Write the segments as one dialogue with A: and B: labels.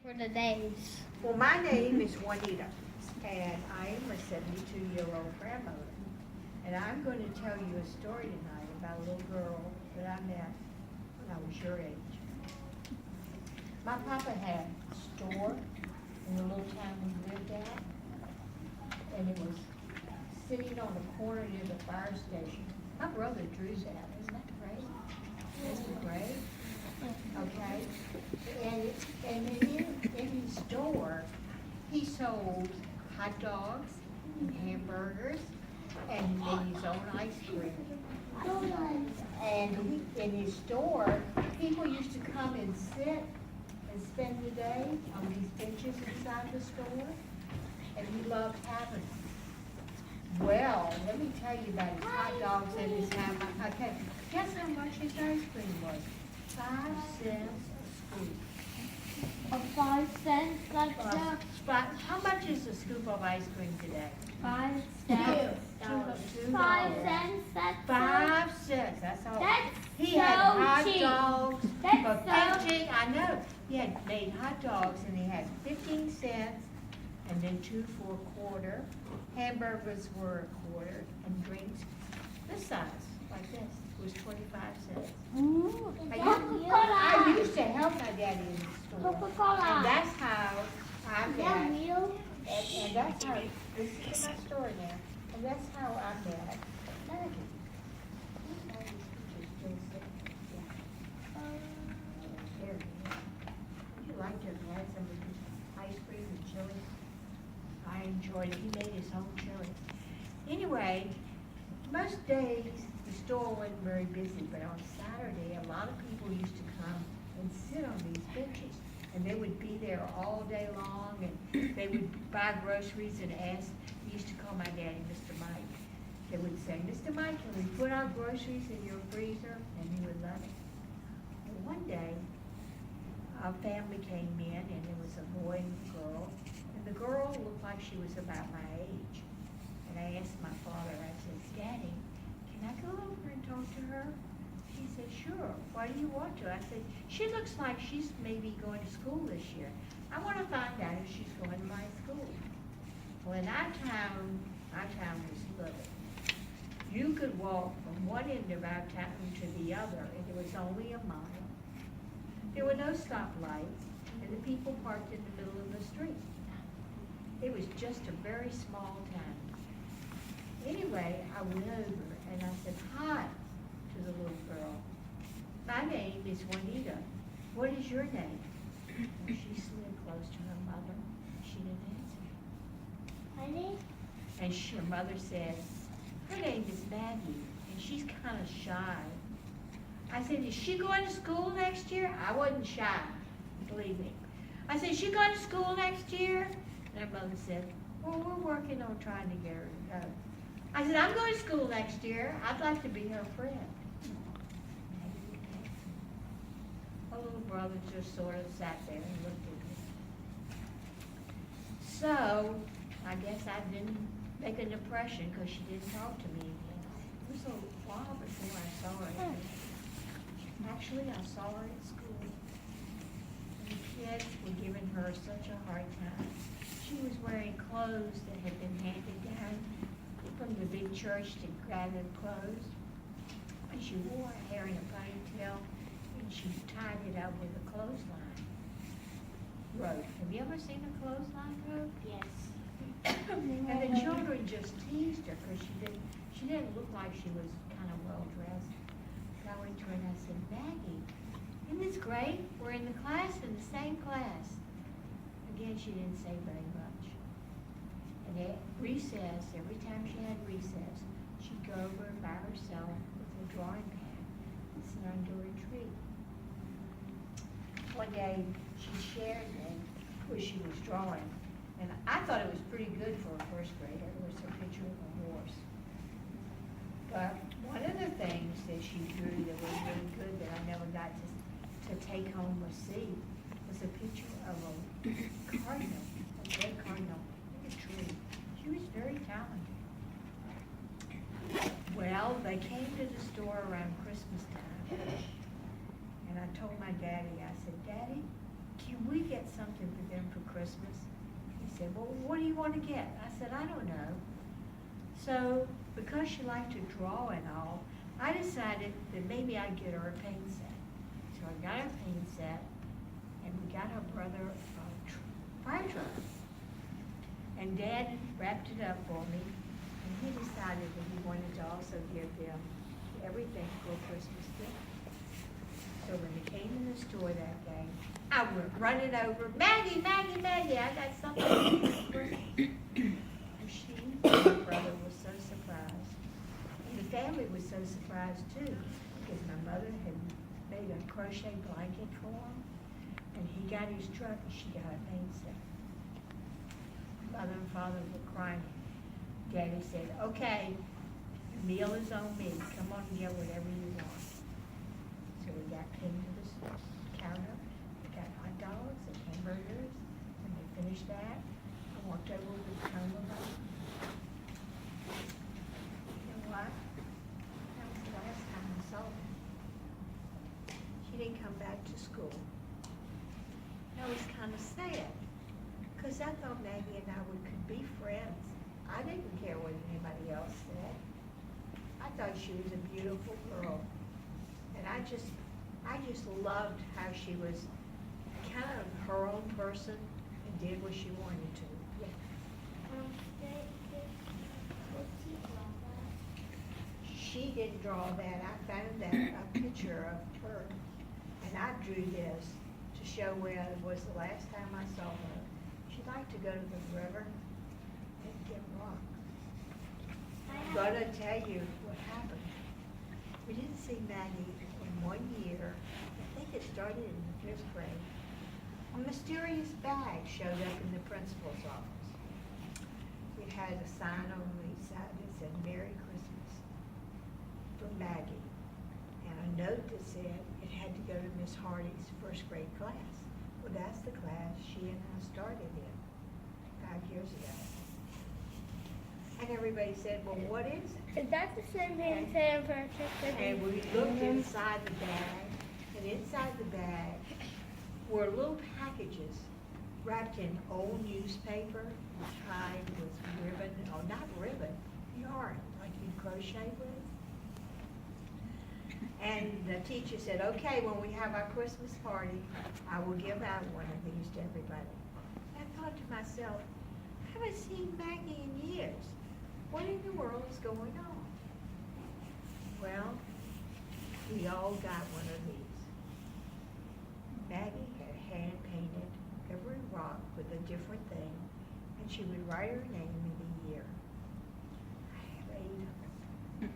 A: For the days.
B: Well, my name is Juanita, and I am a 72-year-old grandmother. And I'm going to tell you a story tonight about a little girl that I met when I was your age. My papa had a store in the little town we lived at, and it was sitting on the corner near the fire station. My brother drew that. Isn't that great? Isn't it great? Okay, and in his store, he sold hot dogs and hamburgers and he made his own ice cream. And in his store, people used to come and sit and spend the day on these benches inside the store, and he loved having them. Well, let me tell you about his hot dogs and his hamburgers. Okay, guess how much his ice cream was? 5 cents a scoop.
A: Of 5 cents, that's
B: How much is a scoop of ice cream today?
A: 5 cents.
B: $2.
A: 5 cents, that's
B: 5 cents, that's all.
A: That's
B: He
A: so
B: had hot
A: cheap.
B: dogs
A: That's
B: for
A: so
B: 15, I know. He had made hot dogs and he had 15 cents and then 2 for a quarter. Hamburgers were a quarter and drinks this size, like this, was 25 cents.
A: Ooh,
B: I used to help my daddy in the store.
A: Coca-Cola.
B: And that's how I
A: Is that
B: met.
A: real?
B: And that's how, this is my story now. And that's how I met Maggie. Maggie's picture's still sitting. Yeah. There it is. Would you like to have had some of his ice cream and chili? I enjoyed it. He made his own chili. Anyway, most days the store wasn't very busy, but on Saturday, a lot of people used to come and sit on these benches. And they would be there all day long, and they would buy groceries and ask. We used to call my daddy Mr. Mike. They would say, Mr. Mike, can we put our groceries in your freezer? And he would love it. Well, one day, our family came in, and it was a boy and a girl. And the girl looked like she was about my age. And I asked my father, I said, Daddy, can I go over and talk to her? He said, sure. Why do you want to? I said, she looks like she's maybe going to school this year. I want to find out if she's going to my school. Well, in our town was little. You could walk from one end of our town to the other, and it was only a mile. There were no stoplights, and the people parked in the middle of the street. It was just a very small town. Anyway, I went over, and I said, hi, to the little girl. My name is Juanita. What is your name? Well, she slid close to her mother. She didn't answer.
A: Honey?
B: And her mother said, her name is Maggie, and she's kind of shy. I said, is she going to school next year? I wasn't shy, believe me. I said, is she going to school next year? And her mother said, well, we're working on trying to get her to go. I said, I'm going to school next year. I'd like to be her friend. Her little brother just sort of sat there and looked at me. So, I guess I didn't make an impression because she didn't talk to me again. It was a while before I saw her again. Actually, I saw her at school. And the kids were giving her such a hard time. She was wearing clothes that had been handed down from the big church to gather clothes. And she wore her hair in a ponytail, and she tied it up with a clothesline rope. Have you ever seen a clothesline rope?
A: Yes.
B: And the children just teased her because she didn't look like she was kind of well dressed. So I went to her and I said, Maggie, isn't this great? We're in the same class. Again, she didn't say very much. And at recess, every time she had recess, she'd go over by herself with a drawing pad and sit under a tree. One day, she shared me where she was drawing. And I thought it was pretty good for a first grader. It was a picture of a horse. But one of the things that she drew that was really good that I never got to take home or see was a picture of a cardinal, a red cardinal in a tree. She was very talented. Well, they came to the store around Christmas time. And I told my daddy, I said, Daddy, can we get something for them for Christmas? He said, well, what do you want to get? I said, I don't know. So, because she liked to draw and all, I decided that maybe I'd get her a paint set. So I got her a paint set, and we got her brother a fire truck. And Dad wrapped it up for me, and he decided that he wanted to also give them everything for a Christmas gift. So when they came in the store that day, I went running over, Maggie, Maggie, Maggie, I got something for you. And she and my brother were so surprised. And the family was so surprised too, because my mother had made a crochet blanket for him, and he got his truck and she got a paint set. Mother and father were crying. Daddy said, okay, the meal is on me. Come on and get whatever you want. So we got pinned to the counter. We got hot dogs and hamburgers. When they finished that, I walked over with the cone of them. You know what? That was the last time I saw her. She didn't come back to school. That was kind of sad. Because I thought Maggie and I could be friends. I didn't care what anybody else said. I thought she was a beautiful girl. And I just loved how she was kind of her own person and did what she wanted to. Yeah. She didn't draw that. I found that a picture of her. And I drew this to show where it was the last time I saw her. She'd like to go to the river and get rocks. I'm gonna tell you what happened. We didn't see Maggie in 1 year. I think it started in the 5th grade. A mysterious bag showed up in the principal's office. It had a sign on the side that said Merry Christmas from Maggie, and a note that said it had to go to Miss Hardy's 1st grade class. Well, that's the class she and I started in 5 years ago. And everybody said, well, what is it?
A: Is that the same thing saying for a chicken?
B: And we looked inside the bag, and inside the bag were little packages wrapped in old newspaper, tied with ribbon, oh, not ribbon, yarn, like you crochet with. And the teacher said, okay, when we have our Christmas party, I will give out one of these to everybody. I thought to myself, I haven't seen Maggie in years. What in the world is going on? Well, we all got one of these. Maggie had hand painted every rock with a different thing, and she would write her name in the year. I have 8 of them.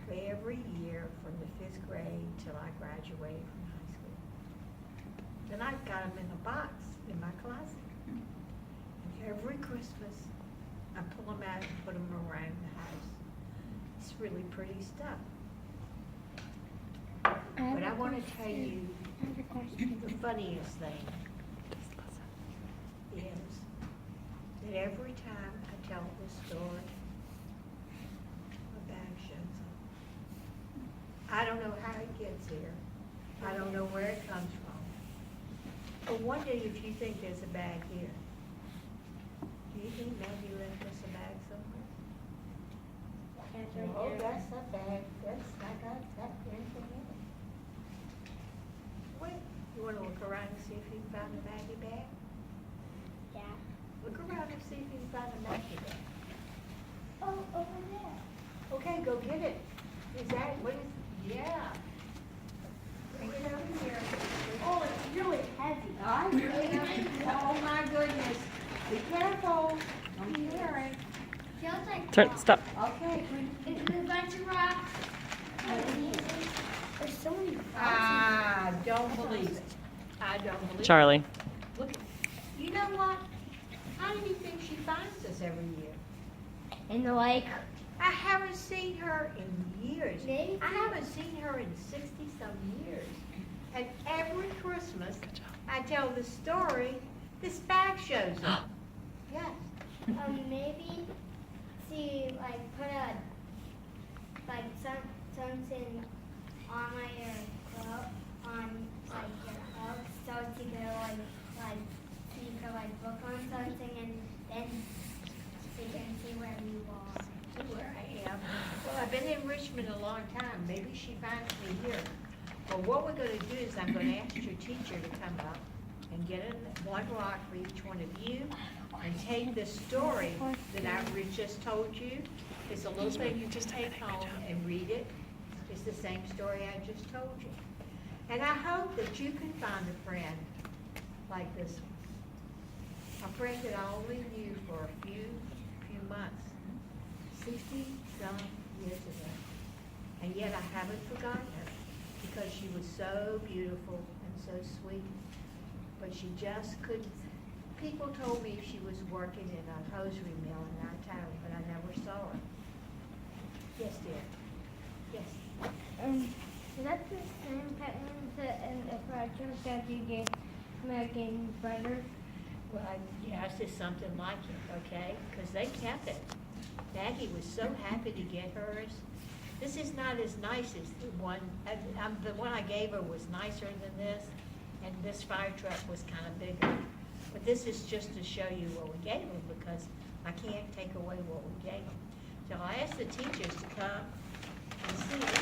B: Every year from the 5th grade till I graduated from high school. Then I got them in a box in my closet. And every Christmas, I pull them out and put them around the house. It's really pretty stuff. But I want to tell you the funniest thing is that every time I tell this story, a bag shows up. I don't know how it gets here. I don't know where it comes from. But one day if you think there's a bag here, do you think Maggie left us a bag somewhere? Oh, that's a bag. I got that anything in it. Wait, you want to look around and see if you can find a Maggie bag?
A: Yeah.
B: Look around and see if you can find a Maggie bag.
A: Oh, over there.
B: Okay, go get it. Is that, what is, yeah. Bring it over here.
A: Oh, it's really heavy.
B: I really, oh my goodness. Be careful. I'm carrying.
A: Feels like
C: Turn,
A: rocks.
C: stop.
B: Okay.
A: It's a bunch of rocks. There's so many rocks.
B: I don't believe it. I don't believe it.
C: Charlie.
B: Look, you know what? How do you think she finds us every year?
A: In the lake.
B: I haven't seen her in years.
A: Maybe.
B: I haven't seen her in 60-some years. And every Christmas, I tell the story, this bag shows up. Yes.
A: Maybe to put something on your clothes, on your clothes, so you could so you could book on something and then you can see where you are.
B: Where I am. Well, I've been in Richmond a long time. Maybe she finds me here. Well, what we're gonna do is I'm gonna ask your teacher to come up and get one rock for each one of you and take the story that I just told you. It's a little thing you can take home and read it. It's the same story I just told you. And I hope that you can find a friend like this one. A friend that I only knew for a few months, 60-some years ago. And yet I haven't forgotten her because she was so beautiful and so sweet. But she just couldn't. People told me she was working in a hosiery mill in our town, but I never saw her. Yes, dear. Yes.
A: Is that the same pattern in the project that you gave Maggie brother?
B: Well, yeah, it's just something like it, okay? Because they kept it. Maggie was so happy to get hers. This is not as nice as the one I gave her was nicer than this, and this fire truck was kind of bigger. But this is just to show you what we gave them because I can't take away what we gave them. So I asked the teachers to come and see.